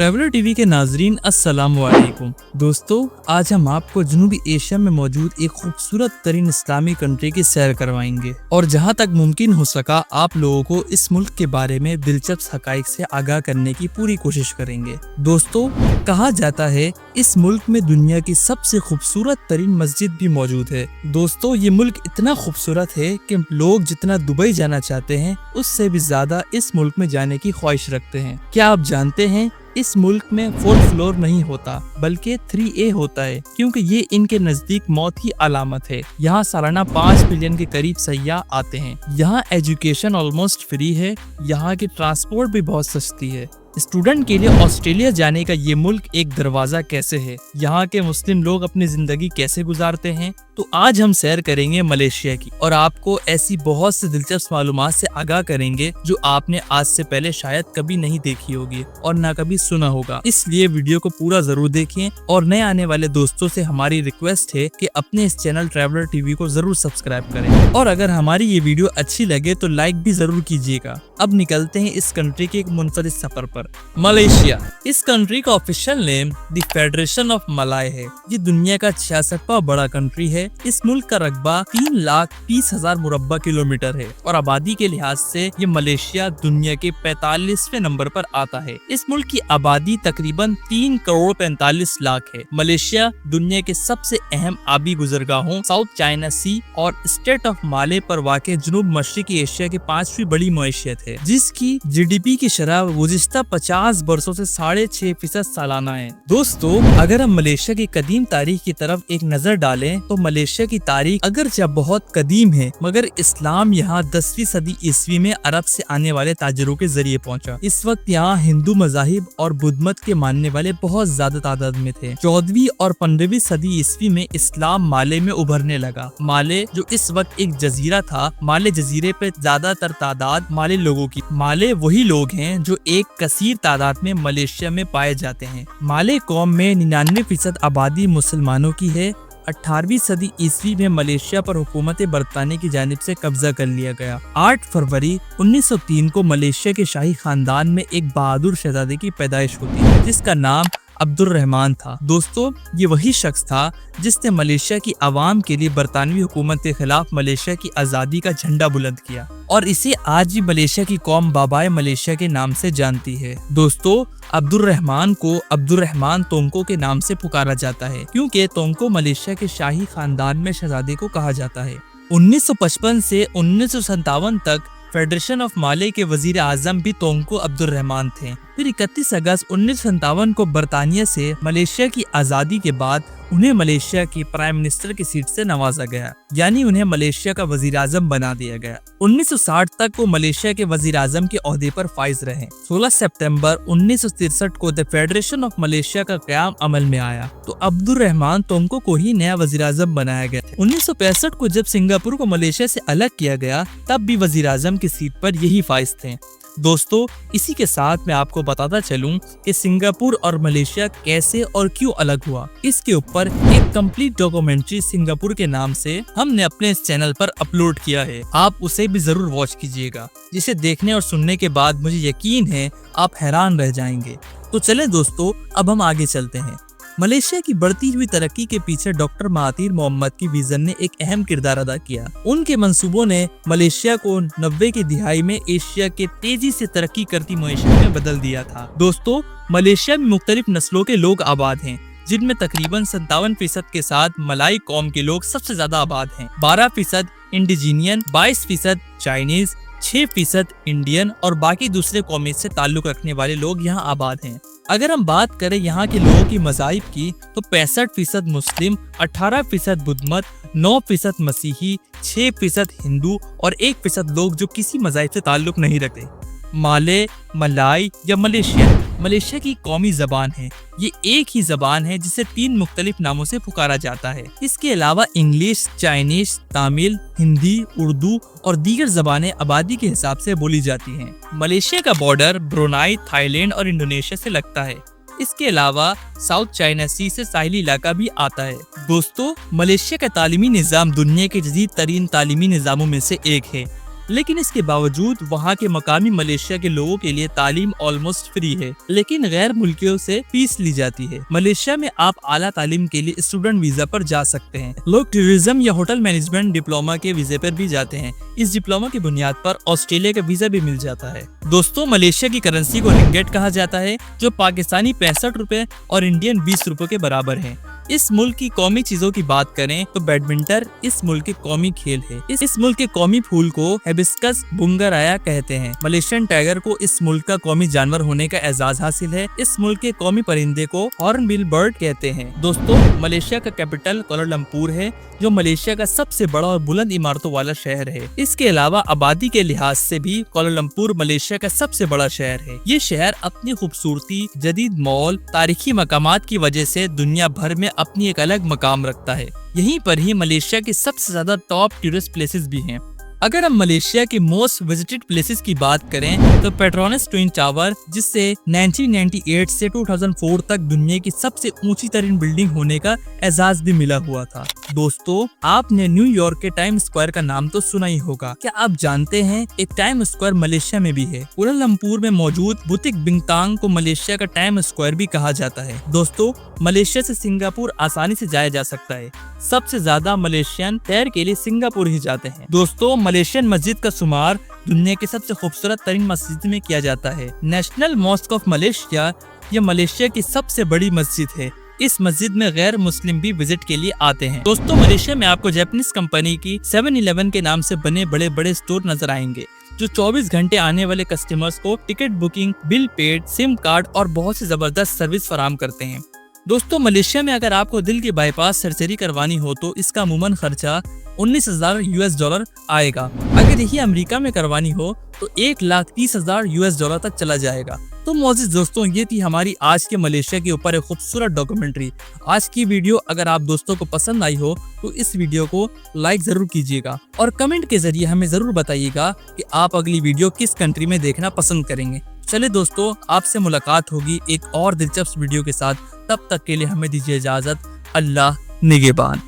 Traveller TV के नाजरीन अस्सलाम वालेकुम। दोस्तों, आज हम आपको जनूबी एशिया में मौजूद एक खूबसूरत तरीन इस्लामी कंट्री की सैर करवाएंगे और जहां तक मुमकिन हो सका आप लोगों को इस मुल्क के बारे में दिलचस्प हकाइक से आगाह करने की पूरी कोशिश करेंगे। दोस्तों, कहा जाता है इस मुल्क में दुनिया की सबसे खूबसूरत तरीन मस्जिद भी मौजूद है। दोस्तों, ये मुल्क इतना खूबसूरत है कि लोग जितना दुबई जाना चाहते हैं उससे भी ज्यादा इस मुल्क में जाने की ख्वाहिश रखते हैं। क्या आप जानते हैं इस मुल्क में 4th फ्लोर नहीं होता बल्कि 3A होता है, क्योंकि ये इनके नजदीक मौत की अलामत है। यहाँ सालाना 5 मिलियन के करीब सयाह आते हैं। यहाँ एजुकेशन ऑलमोस्ट फ्री है। यहाँ की ट्रांसपोर्ट भी बहुत सस्ती है। स्टूडेंट के लिए ऑस्ट्रेलिया जाने का ये मुल्क एक दरवाजा कैसे है, यहाँ के मुस्लिम लोग अपनी जिंदगी कैसे गुजारते हैं, तो आज हम सैर करेंगे मलेशिया की और आपको ऐसी बहुत सी दिलचस्प मालूमात से आगाह करेंगे जो आपने आज से पहले शायद कभी नहीं देखी होगी और ना कभी सुना होगा। इसलिए वीडियो को पूरा जरूर देखें और नए आने वाले दोस्तों से हमारी रिक्वेस्ट है कि अपने इस चैनल ट्रैवलर टीवी को जरूर सब्सक्राइब करें और अगर हमारी ये वीडियो अच्छी लगे तो लाइक भी जरूर कीजिएगा। अब निकलते हैं इस कंट्री के एक मुनफरिद सफर पर। मलेशिया, इस कंट्री का official name the federation of Malay है। ये दुनिया का 66वां बड़ा कंट्री है। इस मुल्क का रकबा 3,30,000 मुरब्बा किलोमीटर है और आबादी के लिहाज से ये मलेशिया दुनिया के 45वें नंबर पर आता है। इस मुल्क की आबादी तकरीबन 3 करोड़ 45 लाख है। मलेशिया दुनिया के सबसे अहम आबी गुजरगाहों साउथ चाइना सी और स्टेट ऑफ माले पर वाक़ जुनूब मशरिकी एशिया की 5वीं बड़ी मईशत है, जिसकी GDP की शरह गुज़िश्ता 50 बरसों से 6.5% सालाना है। दोस्तों, अगर हम मलेशिया की कदीम तारीख की तरफ एक नजर डालें तो मलेशिया की तारीख अगरचे बहुत कदीम है, मगर इस्लाम यहाँ 10वीं सदी ईस्वी में अरब से आने वाले ताजरों के जरिए पहुंचा। इस वक्त यहाँ हिंदू मजाहिब और बुद्ध मत के मानने वाले बहुत ज्यादा तादाद में थे। 14वीं और 15वीं सदी ईस्वी में इस्लाम माले में उभरने लगा। माले जो इस वक्त एक जजीरा था, माले जजीरे पे ज्यादातर तादाद माले लोगों की। माले वही लोग हैं जो एक कसीर तादाद में मलेशिया में पाए जाते हैं। माले कौम में 99% आबादी मुसलमानों की है। 18वीं सदी ईस्वी में मलेशिया पर हुकूमत बरतानी की जानिब से कब्जा कर लिया गया। 8 फरवरी 1903 को मलेशिया के शाही खानदान में एक बहादुर शहजादे की पैदाइश होती है जिसका नाम अब्दुर्रहमान था। दोस्तों, ये वही शख्स था जिसने मलेशिया की आवाम के लिए बरतानवी हुकूमत के खिलाफ मलेशिया की आज़ादी का झंडा बुलंद किया और इसे आज भी मलेशिया की कौम बाबाए मलेशिया के नाम से जानती है। दोस्तों, अब्दुर्रहमान को अब्दुर्रहमान तोंको के नाम से पुकारा जाता है क्योंकि तोंको मलेशिया के शाही खानदान में शहजादे को कहा जाता है। 1955 से 1957 तक फेडरेशन ऑफ माले के वजीर आजम भी तोंको अब्दुर्रहमान थे। फिर 31 अगस्त 1957 को बरतानिया से मलेशिया की आज़ादी के बाद उन्हें मलेशिया की प्राइम मिनिस्टर की सीट से नवाजा गया, यानी उन्हें मलेशिया का वजीर आजम बना दिया गया। 1960 तक वो मलेशिया के वजीर आजम के ओहदे पर फाइज रहे। 16 सितंबर 1963 को द फेडरेशन ऑफ मलेशिया का क़याम अमल में आया तो अब्दुर्रहमान तोंको को ही नया वजीर आजम बनाया गया। 1965 को जब सिंगापुर को मलेशिया से अलग किया गया तब भी वजीर आजम की सीट पर यही फाइज थे। दोस्तों, इसी के साथ मैं आपको बताता चलूं कि सिंगापुर और मलेशिया कैसे और क्यों अलग हुआ। इसके ऊपर एक कंप्लीट डॉक्यूमेंट्री सिंगापुर के नाम से हमने अपने इस चैनल पर अपलोड किया है। आप उसे भी जरूर वॉच कीजिएगा, जिसे देखने और सुनने के बाद मुझे यकीन है आप हैरान रह जाएंगे। तो चलें दोस्तों, अब हम आगे चलते हैं। मलेशिया की बढ़ती हुई तरक्की के पीछे डॉक्टर महातीर मोहम्मद की विजन ने एक अहम किरदार अदा किया। उनके मंसूबों ने मलेशिया को 90 की दिहाई में एशिया के तेजी से तरक्की करती मईशत में बदल दिया था। दोस्तों, मलेशिया में मुख्तलिफ नस्लों के लोग आबाद हैं, जिनमें तकरीबन 57% के साथ मलाई कौम के लोग सबसे ज्यादा आबाद हैं। 12% इंडिजीनियन, 22% चाइनीज, 6% इंडियन और बाकी दूसरे कौमी से ताल्लुक रखने वाले लोग यहाँ आबाद हैं। अगर हम बात करें यहाँ के लोगों की मज़ाहिब की तो 65% मुस्लिम, 18% बुद्ध मत, 9% मसीही, 6% हिंदू और 1% लोग जो किसी मज़ाहिब से ताल्लुक नहीं रखते। माले, मलाई या मलेशिया की कौमी जबान है। ये एक ही जबान है जिसे 3 मुख्तलिफ नामों से पुकारा जाता है। इसके अलावा इंग्लिश, चाइनीज, तमिल, हिंदी, उर्दू और दीगर जबानें आबादी के हिसाब से बोली जाती हैं। मलेशिया का बॉर्डर ब्रुनाई, थाईलैंड और इंडोनेशिया से लगता है। इसके अलावा साउथ चाइना सी से साहिली इलाका भी आता है। दोस्तों, मलेशिया का तालीमी निज़ाम दुनिया के जदीद तरीन तालीमी निज़ामों में से एक है। लेकिन इसके बावजूद वहाँ के मकामी मलेशिया के लोगों के लिए तालीम ऑलमोस्ट फ्री है, लेकिन गैर मुल्कियों से फीस ली जाती है। मलेशिया में आप आला तालीम के लिए स्टूडेंट वीजा पर जा सकते हैं। लोग टूरिज्म या होटल मैनेजमेंट डिप्लोमा के वीजे पर भी जाते हैं। इस डिप्लोमा की बुनियाद पर ऑस्ट्रेलिया का वीजा भी मिल जाता है। दोस्तों, मलेशिया की करेंसी को रिंगेट कहा जाता है, जो पाकिस्तानी 65 रुपए और इंडियन 20 रुपए के बराबर है। इस मुल्क की कौमी चीजों की बात करें तो बैडमिंटन इस मुल्क के कौमी खेल है। इस मुल्क के कौमी फूल को हिबिस्कस बुंगराया कहते हैं। मलेशियन टाइगर को इस मुल्क का कौमी जानवर होने का एजाज हासिल है। इस मुल्क के कौमी परिंदे को हॉर्नबिल बर्ड कहते हैं। दोस्तों, मलेशिया का कैपिटल कोलालमपुर है, जो मलेशिया का सबसे बड़ा और बुलंद इमारतों वाला शहर है। इसके अलावा आबादी के लिहाज से भी कोलालमपुर मलेशिया का सबसे बड़ा शहर है। ये शहर अपनी खूबसूरती, जदीद मॉल, तारीखी मकामात की वजह से दुनिया भर में अपनी एक अलग मकाम रखता है। यहीं पर ही मलेशिया की सबसे ज्यादा टॉप टूरिस्ट प्लेसेस भी हैं। अगर हम मलेशिया के मोस्ट विजिटेड प्लेसेस की बात करें तो पेट्रोनस ट्विन टावर, जिससे 1998 से 2004 तक दुनिया की सबसे ऊंची तरीन बिल्डिंग होने का एजाज भी मिला हुआ था। दोस्तों, आपने न्यूयॉर्क के टाइम स्क्वायर का नाम तो सुना ही होगा। क्या आप जानते हैं एक टाइम स्क्वायर मलेशिया में भी है? कुआलालंपुर में मौजूद बुतिक बिंगतांग को मलेशिया का टाइम स्क्वायर भी कहा जाता है। दोस्तों, मलेशिया से सिंगापुर आसानी से जाया जा सकता है। सबसे ज्यादा मलेशियन सैर के लिए सिंगापुर ही जाते हैं। दोस्तों, मलेशियन मस्जिद का शुमार दुनिया की सबसे खूबसूरत तरीन मस्जिद में किया जाता है। नेशनल मॉस्क ऑफ मलेशिया, यह मलेशिया की सबसे बड़ी मस्जिद है। इस मस्जिद में गैर मुस्लिम भी विजिट के लिए आते हैं। दोस्तों, मलेशिया में आपको जापानीज कंपनी की 7-Eleven के नाम से बने बड़े बड़े स्टोर नजर आएंगे, जो 24 घंटे आने वाले कस्टमर्स को ticket booking, bill paid, SIM card और बहुत सी जबरदस्त सर्विस फराहम करते हैं। दोस्तों, मलेशिया में अगर आपको दिल की बाईपास सर्जरी करवानी हो तो इसका अमूमन खर्चा $19,000 आएगा। अगर यही अमेरिका में करवानी हो तो $1,30,000 तक चला जाएगा। तो मौजूद दोस्तों, ये थी हमारी आज के मलेशिया के ऊपर एक खूबसूरत डॉक्यूमेंट्री। आज की वीडियो अगर आप दोस्तों को पसंद आई हो तो इस वीडियो को लाइक जरूर कीजिएगा और कमेंट के जरिए हमें जरूर बताइएगा कि आप अगली वीडियो किस कंट्री में देखना पसंद करेंगे। चले दोस्तों, आपसे मुलाकात होगी एक और दिलचस्प वीडियो के साथ। तब तक के लिए हमें दीजिए इजाजत। अल्लाह निगहबान।